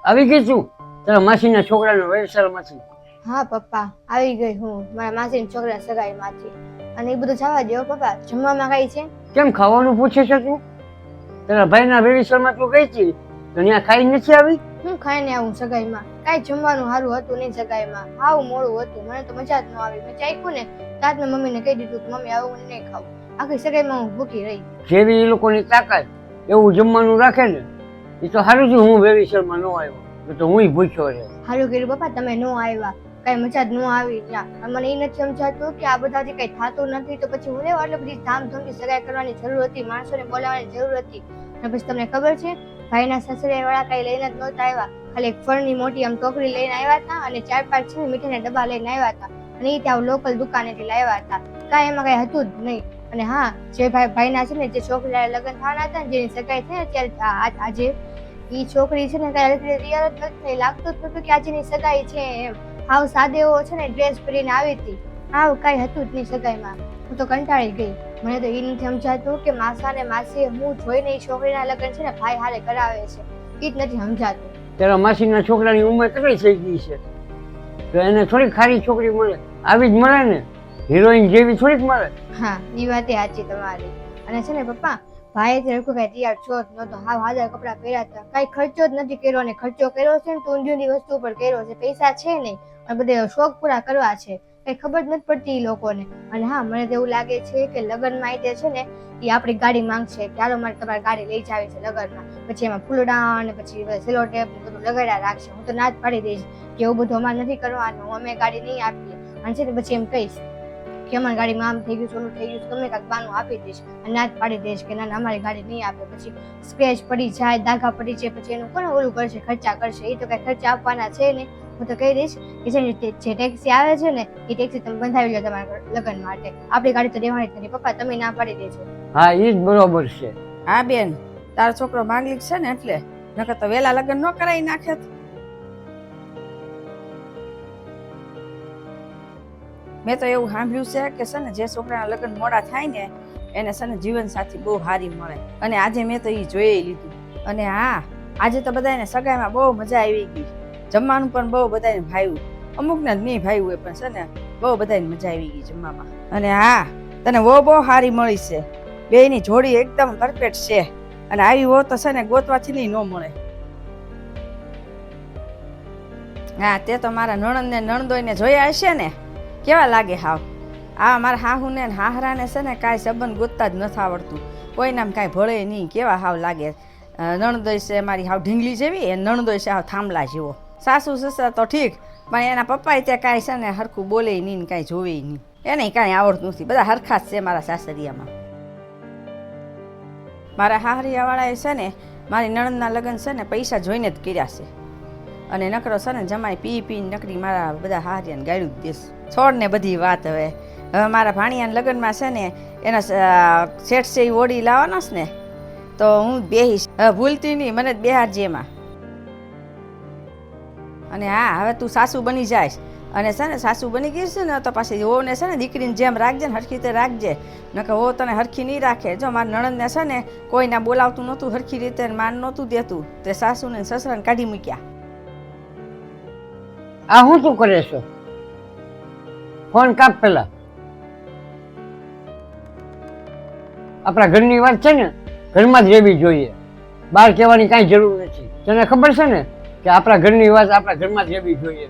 આવી ગઈ છું તારા માસીના છોકરાનો વૈશાલમાંથી? હા પપ્પા, આવી ગઈ હું મારા માસીના છોકરા સગાઈમાંથી. અને એ બધું જવા દો પપ્પા, જમવામાં કઈ છે? કેમ ખાવાનું પૂછે છે તું? તારા ભાઈના વૈશાલમાં તું ગઈ હતી તો ત્યાં ખાઈ નથી આવી? હું ખાઈને આવું સગાઈમાં? કાંઈ જમવાનું સારું હતું નહીં સગાઈમાં, આવું મોડું હતું, મને તો મજા જ ન આવી. મેં ચાખ્યું ને તાત મેં મમ્મીને કહી દીધું કે મમ્મી આવું મને નહીં ખાવું. આખી સગાઈમાં હું ભૂખી રહી. જેવી એ લોકોની તાકાત એવું જમવાનું રાખે ને, એ તો સારું થયું હું વૈશાલમાં ન આવ્યો, તો હું ભૂખ્યો રહે. સારું કર્યું પપ્પા તમે ન આવ્યા, કઈ મજા જ ન આવી ત્યાં. મને એ નથી સમજાતું કે આ બધાથી કઈ થતું નથી તો પછી હું લેવા એટલે બધી ધામધૂમથી સગાઈ કરવાની જરૂર હતી, માણસોને બોલાવવાની જરૂર હતી. અને પછી તમને ખબર છે ભાઈના સસરે વાળા કઈ લઈને જ નહોતા આવ્યા, ખાલી એક ફળની મોટી આમ ટોકરી લઈને આવ્યા હતા અને 4-5 છે મીઠાઈના ડબ્બા લઈને આવ્યા હતા. અને એ ત્યાં લોકલ દુકાનેથી લાવ્યા હતા, કાંઈ એમાં કઈ હતું જ નહીં. અને હા, જે ભાઈના છે ને જે છોકરી લગ્ન થવાના હતા ને જેની સગાઈ થઈ અત્યારે આજે, એ છોકરી છે ને કઈ રિયલ જ નથી, લાગતું જ નતું કે આજની સગાઈ છે એમ. હાવ સાદે એવો છે ને ડ્રેસ પહેરીને આવી હતી, હાવ કઈ હતું જ નહીં સગાઈમાં. હું તો કંટાળી ગઈ. મને તો એ નથી સમજાતું કે માસા ને માસી હું જોઈને એ છોકરીના લગ્ન છે ને ભાઈ હારે કરાવે છે, એ જ નથી સમજાતું. તારા માસીના છોકરાની ઉંમર કેટલી થઈ ગઈ છે તો એને થોડીક ખારી છોકરી મળે? આવી જ મળે ને, હિરોઈન જેવી થોડીક મળે. હા, એ વાત સાચી તમારી. અને છે ને પપ્પા, ભાઈ તે રખો કઈ તૈયાર છો જ નતો, હાવ હાજર કપડા પહેર્યા હતા, કઈ ખર્ચો જ નથી કર્યો. ને ખર્ચો કર્યો છે ને તો ઊંધિયુંની વસ્તુ પર કર્યો છે, પૈસા છે નહીં અને બધે શોખ પૂરા કરવા છે, કઈ ખબર જ નથી પડતી એ લોકોને. અને હા, મને તો એવું લાગે છે કે લગ્નમાં આવી છે ને એ આપણી ગાડી માંગશે કે ચાલો મારે તમારી ગાડી લઈ જાવી છે લગ્નમાં, પછી એમાં ફૂલડા અને પછી સેલો ટેપ બધું લગાડ્યા રાખશે. હું તો ના જ પાડી દઈશ કે એવું બધું અમારે નથી કરવાનું, અમે ગાડી નહીં આપીએ. અને છે ને પછી એમ કહીશ કે અમારી ગાડીમાં આમ થઈ ગયું સોનું થઈ ગયું, તમે કાંઈક બાનું આપી દઈશ અને ના જ પાડી દઈશ કે ના અમારી ગાડી નહીં આપે. પછી સ્ક્રેચ પડી જાય, દાગા પડી જાય, પછી એનું કોને ઓલું કરશે, ખર્ચા કરશે? એ તો કઈ ખર્ચા આપવાના છે નહીં. હું તો કહી દઈશ કે જે ટેક્સી આવે છે ને એ ટેક્સી તમે બંધાવી લો તમારા લગ્ન માટે, આપણી ગાડી તો દેવાની જ નથી. પપ્પા તમે ના પાડી દેજો. હા, એ જ બરોબર છે. હા બેન, તારો છોકરો માંગલિક છે ને એટલે, નકર તો વેલા લગ્ન ન કરાવી નાખે. મેં તો એવું સાંભળ્યું છે કે છે ને જે છોકરાના લગ્ન મોડા થાય ને એને છે ને જીવન સાથી બહુ સારી મળે. અને આજે મેં તો એ જોઈ લીધું. અને હા, આજે તો બધાને સગાઈમાં બહુ મજા આવી ગઈ, જમવાનું પણ બહુ બધાને ભાવ્યું, અમુકને જ નહીં ભાવ્યું હોય પણ છે ને બહુ બધાને મજા આવી ગઈ જમવામાં. અને હા, તને બહુ સારી મળી છે, બેયની જોડી એકદમ પરફેક્ટ છે. અને આવી હો તો છે ને ગોતવાથી નહીં ન મળે. હા, તે તો મારા નણંદ ને નણદોઈને જોયા હશે ને, કેવા લાગે હાવ. આ મારા હાહુ ને હાહરાને છે ને કાંઈ સંબંધ ગોતતા જ નથી આવડતું, કોઈને આમ કાંઈ ભળે નહીં, કેવા હાવ લાગે. નણદોય છે મારી હાવ ઢીંગલી જેવી, એ નણદોય છે હાવ થાંભલા જેવો. સાસુ સસરા તો ઠીક, પણ એના પપ્પાએ ત્યાં કાંઈ છે ને હરખું બોલે નહીં ને કાંઈ જોવે નહીં, એને કાંઈ આવડતું નથી. બધા હરખા જ છે મારા સાસરિયામાં. મારા હાહરિયાવાળાએ છે ને મારી નણંદના લગ્ન છે ને પૈસા જોઈને જ કર્યા છે. અને નકરો છે ને જમાઈ પી પીને નકરી મારા બધા હાહરિયાને ગાળ્યું જ દેશ. છોડ ને બધી વાત. હવે મારા ભાણિયાના લગ્નમાં છે ને એના શેઠ છે એ ઓડી લાવવાનો છે ને તો હું બેહીશ, ભૂલતી નહીં, મને જ બેહાડજે એમાં. અને હા, હવે તું સાસુ બની જાય અને છે ને સાસુ બની ગઈ છે ને તો પાછી હોને છે ને દીકરીને જેમ રાખજે ને હરખી રીતે રાખજે, નકર હો તને હરખી નહીં રાખે. જો મારા નણંદને છે ને કોઈને બોલાવતું નહોતું હરખી રીતે, માન નહોતું દેતું, તે સાસુને સસરાને કાઢી મૂક્યા. આ હું તું કરે છો? ફોન કાપ પેલા. આપણા ઘરની વાત છે ને ઘરમાં જ રહેવી જોઈએ, બહાર કહેવાની કાંઈ જરૂર નથી. તને ખબર છે ને કે આપણા ઘરની વાત આપણા ઘરમાં જ રહેવી જોઈએ.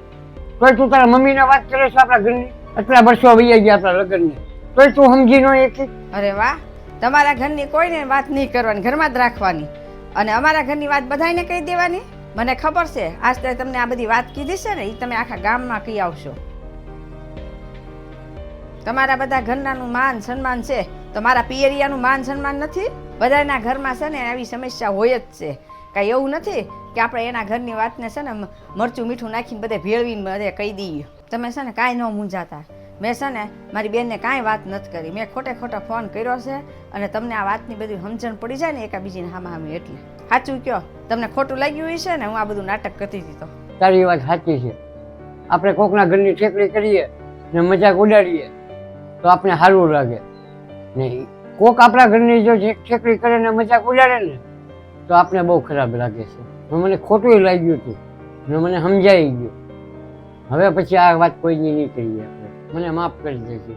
તોય તું તારા મમ્મીને વાત કરે છે આપણા ઘરની? આટલા વર્ષો વહી ગયા આપણા લગ્નને, તોય તું સમજી ન એકી? અરે વાહ, તમારા ઘરની કોઈને વાત નહીં કરવાની, ઘરમાં જ રાખવાની. અને અમારા ઘરની વાત બધાને કહી દેવાની. મને ખબર છે આજ તમને આ બધી વાત કીધી છે ને એ તમે આખા ગામમાં કહી આવશો. તમારા બધા ઘરનાનું માન સન્માન છે તો મારા પિયરિયાનું માન સન્માન નથી? બધાના ઘરમાં છે ને આવી સમસ્યા હોય જ છે, કાંઈ એવું નથી કે આપણે એના ઘરની વાતને છે ને મરચું મીઠું નાખીને બધે ભેળવીને બધે કહી દઈએ. તમે છે ને કાંઈ ન મૂંઝાતા. મેં છે ને મારી બેનને કાંઈ વાત નથી કરી, મેં ખોટે ખોટા ફોન કર્યો છે. અને તમને આ વાતની બધી સમજણ પડી જાય ને એકાબીજીને હામાહામી, એટલે સાચું કયો, તમને ખોટું લાગ્યું હોય છે ને હું આ બધું નાટક કરતી હતી તો? તારી વાત સાચી છે. આપણે કોકના ઘરની ઠેકડી કરીએ ને મજાક ઉડાડીએ તો આપણે સારું લાગે ને, કોક આપણા ઘરની જો ઠેકડી કરે ને મજાક ઉડાડે ને તો આપણે બહુ ખરાબ લાગે છે. મને ખોટું લાગ્યું હતું. ને મને સમજાઈ ગયું. હવે પછી આ વાત કોઈની નહીં કહીએ આપણે. મને માફ કરી દેજે.